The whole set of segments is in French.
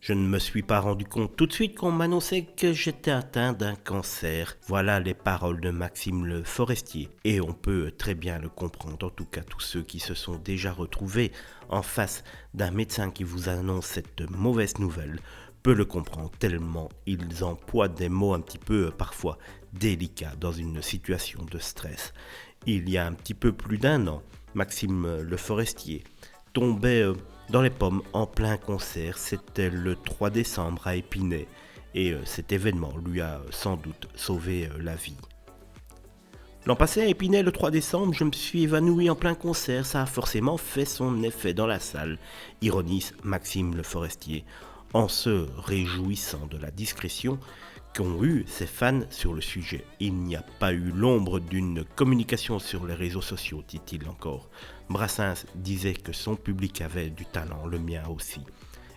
Je ne me suis pas rendu compte tout de suite qu'on m'annonçait que j'étais atteint d'un cancer. Voilà les paroles de Maxime Le Forestier. Et on peut très bien le comprendre, en tout cas tous ceux qui se sont déjà retrouvés en face d'un médecin qui vous annonce cette mauvaise nouvelle peut le comprendre tellement ils emploient des mots un petit peu parfois délicats dans une situation de stress. Il y a un petit peu plus d'un an, Maxime Le Forestier tombait dans les pommes en plein concert. C'était le 3 décembre à Épinay et cet événement lui a sans doute sauvé la vie. L'an passé à Épinay, le 3 décembre, je me suis évanoui en plein concert. Ça a forcément fait son effet dans la salle, ironise Maxime Le Forestier, en se réjouissant de la discrétion qu'ont eu ses fans sur le sujet. Il n'y a pas eu l'ombre d'une communication sur les réseaux sociaux, dit-il encore. Brassens disait que son public avait du talent, le mien aussi.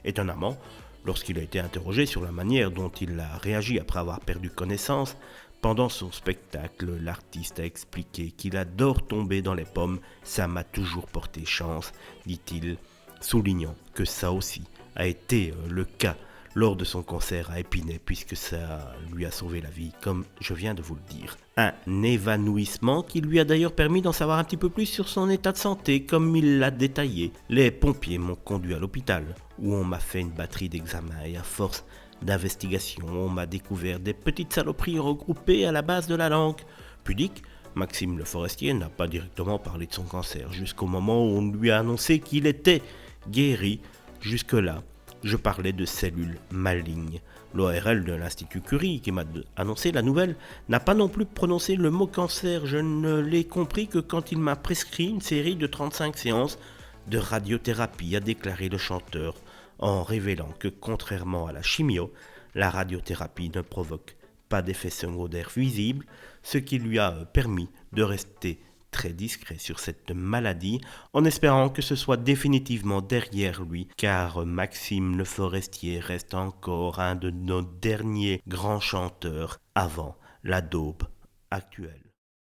Étonnamment, lorsqu'il a été interrogé sur la manière dont il a réagi après avoir perdu connaissance, pendant son spectacle, l'artiste a expliqué qu'il adore tomber dans les pommes, ça m'a toujours porté chance, dit-il, soulignant que ça aussi a été le cas lors de son concert à Épinay, puisque ça lui a sauvé la vie, comme je viens de vous le dire. Un évanouissement qui lui a d'ailleurs permis d'en savoir un petit peu plus sur son état de santé, comme il l'a détaillé. Les pompiers m'ont conduit à l'hôpital, où on m'a fait une batterie d'examens, et à force d'investigation, on m'a découvert des petites saloperies regroupées à la base de la langue. Pudique, Maxime Le Forestier n'a pas directement parlé de son cancer, jusqu'au moment où on lui a annoncé qu'il était guéri. Jusque-là, je parlais de cellules malignes. L'ORL de l'Institut Curie, qui m'a annoncé la nouvelle, n'a pas non plus prononcé le mot cancer. Je ne l'ai compris que quand il m'a prescrit une série de 35 séances de radiothérapie, a déclaré le chanteur, en révélant que contrairement à la chimio, la radiothérapie ne provoque pas d'effets secondaires visibles, ce qui lui a permis de rester très discret sur cette maladie, en espérant que ce soit définitivement derrière lui, car Maxime Le Forestier reste encore un de nos derniers grands chanteurs avant la daube actuelle.